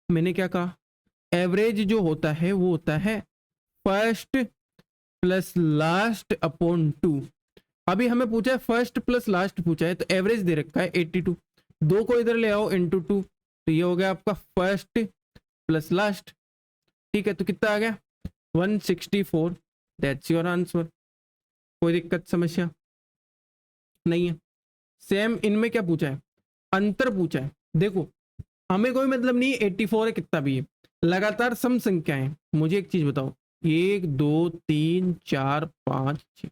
मैंने क्या कहा? एवरेज जो होता है वो होता है फर्स्ट प्लस लास्ट अपॉन 2। अभी हमें पूछा है फर्स्ट प्लस लास्ट पूछा है, तो एवरेज दे रखा है 82। 2 को इधर ले आओ इंटू 2, तो ये हो गया आपका फर्स्ट प्लस लास्ट। ठीक है, तो कितना आ गया? 164। That's your answer. कोई दिक्कत समस्या नहीं है। सेम इनमें क्या पूछा है? अंतर पूछा है। देखो हमें कोई मतलब नहीं 84 है कितना भी है, लगातार सम संख्याएं। मुझे एक चीज बताओ, 1 2 3 4 5 6,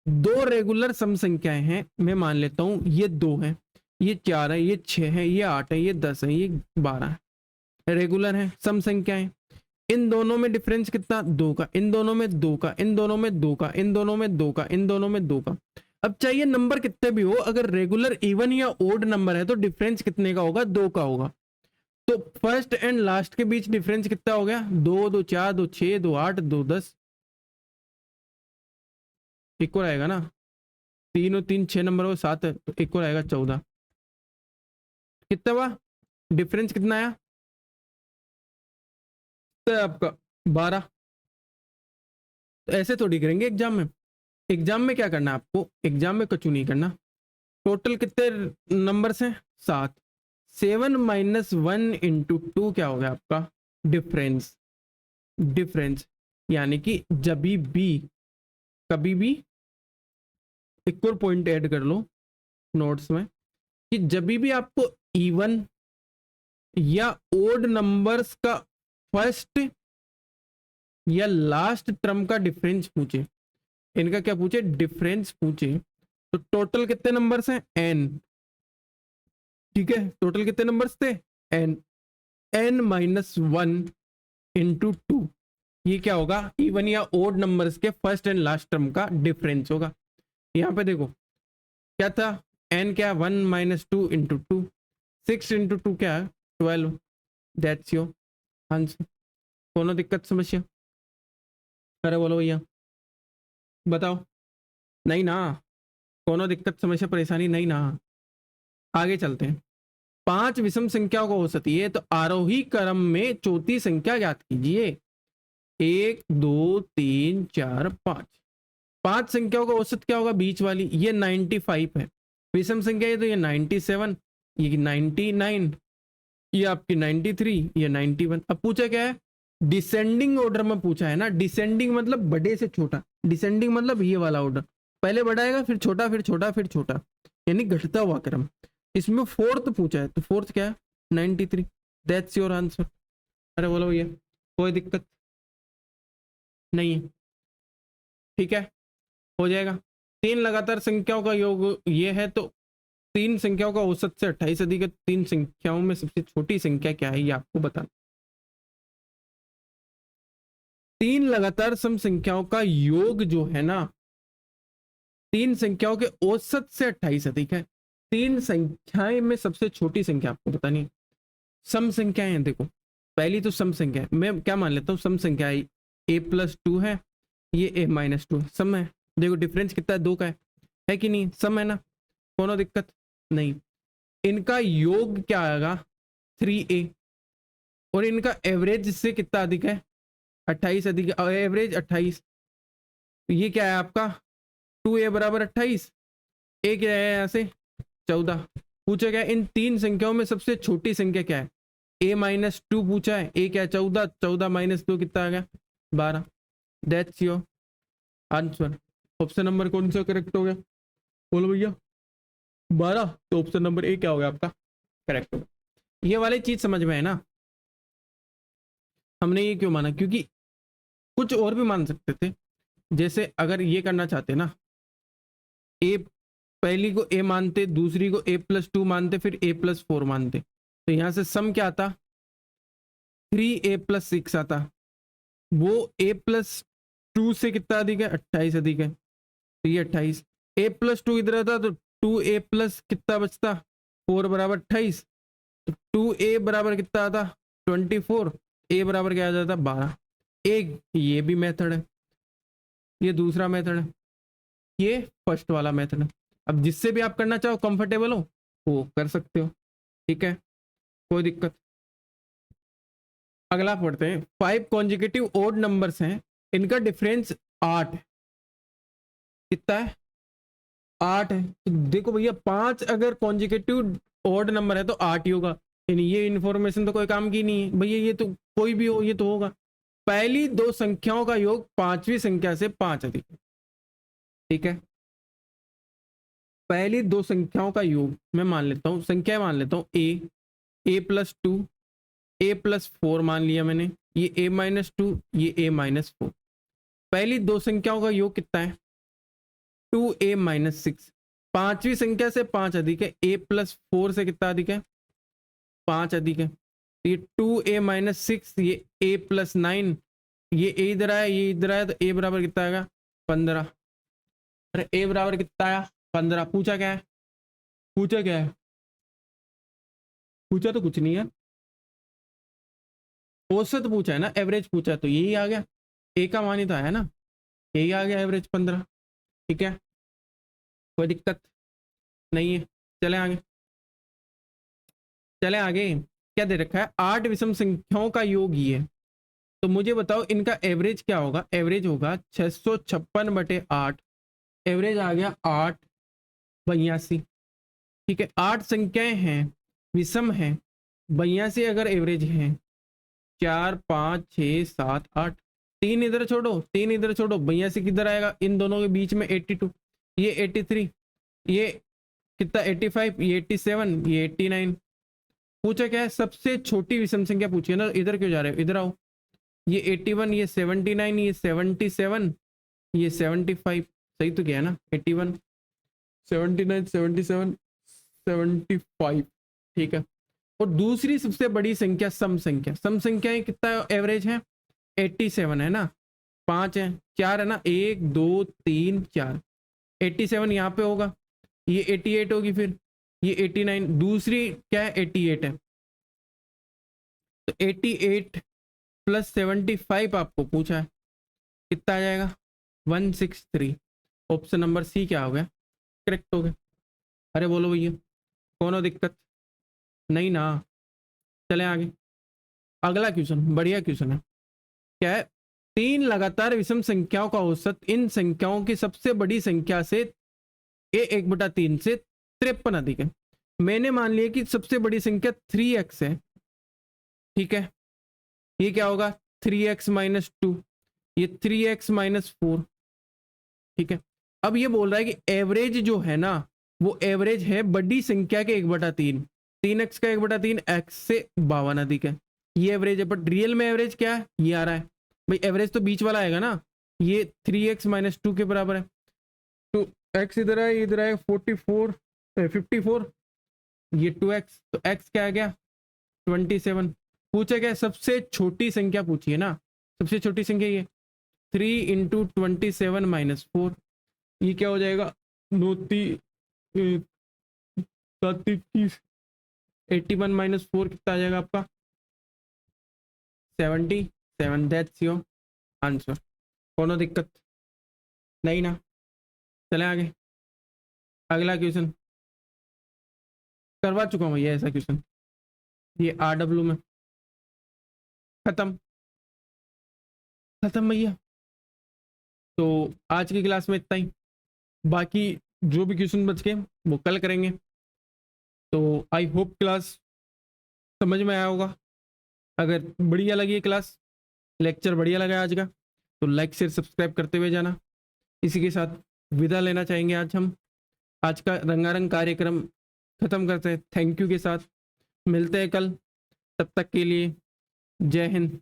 2 रेगुलर सम संख्याएं हैं। मैं मान लेता हूं ये 2 है, ये 4 है, ये 6 है, ये 8 है, ये 10 है, ये 12 है। रेगुलर है सम संख्याएं। इन दोनों में डिफरेंस कितना? 2 का। इन दोनों में 2 का, इन दोनों में 2 का, इन दोनों में 2 का, इन दोनों में 2 का। अब चाहिए नंबर कितने भी हो, अगर रेगुलर इवन या ओड नंबर है तो डिफरेंस कितने का होगा? 2 का होगा। तो फर्स्ट एंड लास्ट के बीच डिफरेंस कितना हो गया? 2 2 4 2 6 2 8 2 10। इक्वल आएगा ना? 3 और 3 6 नंबर हो, 7 है, तो इक्वल आएगा 14। कितना हुआ डिफरेंस? कितना आया? तो आपका 12। तो ऐसे थोड़ी करेंगे एग्जाम में। एग्जाम में क्या करना है आपको? एग्जाम में कुछ नहीं करना। टोटल कितने नंबर्स हैं? 7। 7 माइनस 1 इंटू 2 क्या हो गया आपका? डिफरेंस। डिफरेंस यानी कि जब भी कभी भी एक और पॉइंट ऐड कर लो नोट्स में, कि जब भी आपको इवन या ओड नंबर्स का फर्स्ट या लास्ट टर्म का डिफरेंस पूछे, इनका क्या पूछे? डिफरेंस पूछे, तो टोटल कितने नंबर्स हैं? n। ठीक है, टोटल कितने नंबर्स थे? n। n माइनस 1 इंटू 2, ये क्या होगा? इवन या ओड नंबर्स के फर्स्ट एंड लास्ट टर्म का डिफरेंस होगा। यहाँ पे देखो क्या था? n क्या? 1 माइनस 2 इंटू 2। 6 इंटू 2 क्या है? 12। That's your answer. कोनो दिक्कत समस्या? अरे बोलो भैया, बताओ। नहीं ना? कोनो दिक्कत समस्या परेशानी नहीं ना? आगे चलते हैं। 5 विषम संख्याओं को औसत है, तो आरोही क्रम में चौथी संख्या ज्ञात कीजिए। 1 2 3 4 5। 5 संख्याओं का औसत क्या होगा? बीच वाली, ये 95 है। विषम संख्या है तो ये 97, ये 99, ये आपकी 93, ये 91। अब पूछा क्या है? डिसेंडिंग ऑर्डर में पूछा है ना। डिसेंडिंग मतलब बड़े से छोटा, डिसेंडिंग मतलब ये वाला ऑर्डर, पहले बड़ा आएगा फिर छोटा फिर छोटा फिर छोटा, यानी घटता हुआ क्रम। इसमें फोर्थ पूछा है, तो फोर्थ क्या है? 93। That's your answer. अरे बोलो भैया, कोई दिक्कत नहीं है? ठीक है, हो जाएगा। 3 लगातार संख्याओं का योग ये है, तो तीन संख्याओं का औसत से 28 अधिक है। तीन संख्याओं में सबसे छोटी संख्या क्या है ये आपको बताना। तीन लगातार सम संख्याओं का योग जो है ना, तीन संख्याओं के औसत से 28 अधिक है। तीन संख्याएं में सबसे छोटी संख्या आपको बतानी है। सम संख्याएं हैं, देखो पहली तो सम संख्या है, मैं क्या मान लेता हूँ सम संख्या है, a+2 है, ये a-2 है, सम है। देखो डिफरेंस कितना है, 2 का है कि नहीं, सम है ना, कोनो दिक्कत नहीं। इनका योग क्या आएगा 3a, और इनका एवरेज से कितना अधिक है 28 अधिक है, एवरेज 28। तो ये क्या है आपका 2a बराबर 28, a क्या है यहाँ से 14। पूछा गया इन तीन संख्याओं में सबसे छोटी संख्या क्या है, a-2 पूछा है, a क्या है 14, 14 - 2 कितना आ गया 12। That's your answer. Option number कौन सा करेक्ट हो गया, बोलो भैया 12। तो ऑप्शन नंबर ए क्या हो गया आपका करेक्ट होगा। ये वाली चीज समझ में है ना, हमने ये क्यों माना, क्योंकि कुछ और भी मान सकते थे। जैसे अगर ये करना चाहते ना, ए पहली को a मानते, दूसरी को a+2 मानते, फिर a+4 मानते, तो यहां से सम क्या आता 3a+6 आता। वो a+2 से कितना अधिक है 28 अधिक है, तो ये 28। a+2 इधर आता तो 2a+ कितना बचता 4 बराबर 28, तो 2a बराबर कितना आता 24, a बराबर क्या आ जाता 12। एक ये भी मेथड है, ये दूसरा मेथड है, ये फर्स्ट वाला मेथड है। अब जिससे भी आप करना चाहो कंफर्टेबल हो वो कर सकते हो, ठीक है, कोई दिक्कत। अगला पढ़ते हैं। 5 कॉन्जिक्यूटिव ओड नंबर्स हैं, इनका डिफरेंस 8 कितना है 8 है। तो देखो भैया 5 अगर कॉन्जिक्यूटिव ओड नंबर है तो 8 ही होगा, यानी ये इन्फॉर्मेशन तो कोई काम की नहीं है भैया, ये तो कोई भी हो ये तो होगा। पहली दो संख्याओं का योग पांचवी संख्या से 5 अधिक है, ठीक है। पहली दो संख्याओं का योग मैं मान लेता हूँ, संख्या मान लेता हूँ a+2 a+4 मान लिया मैंने, ये a-2 ये a-4। पहली दो संख्याओं का योग कितना है 2a-6। पांचवी संख्या से 5 अधिक है, a+4 से कितना अधिक है 5 अधिक है। ये 2a-6 ये a+9, ये a इधर आया ये इधर आया, तो a बराबर कितना आएगा 15। अरे a बराबर कितना आया 15। पूछा क्या है, पूछा क्या है, पूछा तो कुछ नहीं है, औसत पूछा है ना, एवरेज पूछा, तो यही आ गया, ए का मान ही तो आया ना, यही आ गया एवरेज 15, ठीक है, कोई दिक्कत नहीं है। चले आगे, चले आगे। क्या दे रखा है 8 विषम संख्याओं का योग ही है, तो मुझे बताओ इनका एवरेज क्या होगा। एवरेज होगा 656/8, एवरेज आ गया 8/82, ठीक है। 8 संख्याएं हैं विषम हैं, 82 अगर एवरेज है 4 5 6 7 8, 3 इधर छोड़ो 3 इधर छोड़ो, 82 किधर आएगा इन दोनों के बीच में 82, ये 83, ये कितना 85, ये 87, ये 89। पूछा क्या है सबसे छोटी विषम संख्या पूछी है ना, इधर क्यों जा रहे हो, इधर आओ। ये 81, ये 79, ये 77, ये 75, सही तो क्या है ना 81 79 77 75, ठीक है। और दूसरी सबसे बड़ी संख्या सम संख्या, सम संख्या कितना एवरेज है 87 है ना, 5 है 4 है ना, 1 2 3 4, 87 यहाँ पे होगा, ये 88 होगी, फिर ये 89, दूसरी क्या है 88 है, तो 88 + 75 आपको पूछा है कितना आ जाएगा 163। ऑप्शन नंबर सी क्या हो गया करेक्ट हो गया। अरे बोलो भैया कौन दिक्कत नहीं ना, चले आगे। अगला क्वेश्चन बढ़िया क्वेश्चन है, क्या है 3 लगातार विषम संख्याओं का औसत इन संख्याओं की सबसे बड़ी संख्या से a1/3 से 53 अधिक है। मैंने मान लिया कि सबसे बड़ी संख्या 3x है, ठीक है, ये क्या होगा 3x - 2, ये 3x - 4, ठीक है। अब ये बोल रहा है कि एवरेज जो है ना वो एवरेज है बड़ी संख्या के 1/3, 3x का 1/3 x से 52 अधिक है, ये एवरेज है। बट रियल में एवरेज क्या है ये आ रहा है भाई, एवरेज तो बीच वाला आएगा ना, ये 3x - 2 के बराबर है, तो x इधर है इधर है 44, 54, ये 2x, तो x क्या आ गया 27। पूछा क्या, सबसे छोटी संख्या पूछी है ना, सबसे छोटी संख्या ये 3 इंटू 27 माइनस 4, ये क्या हो जाएगा 81 माइनस 4 कितना आ जाएगा आपका 77। That's your answer. कोनो दिक्कत नहीं ना, चले आगे। अगला क्वेश्चन करवा चुका हूँ ये ऐसा क्वेश्चन, ये RW में। खत्म खत्म भैया। तो आज की क्लास में इतना ही, बाकी जो भी क्वेश्चन बच गए वो कल करेंगे। तो आई होप क्लास समझ में आया होगा। अगर बढ़िया लगी क्लास, लेक्चर बढ़िया लगा आज का, तो लाइक शेयर सब्सक्राइब करते हुए जाना। इसी के साथ विदा लेना चाहेंगे आज हम। आज का रंगारंग कार्यक्रम खत्म करते हैं थैंक यू के साथ। मिलते हैं कल, तब तक के लिए जय हिंद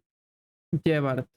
जय भारत।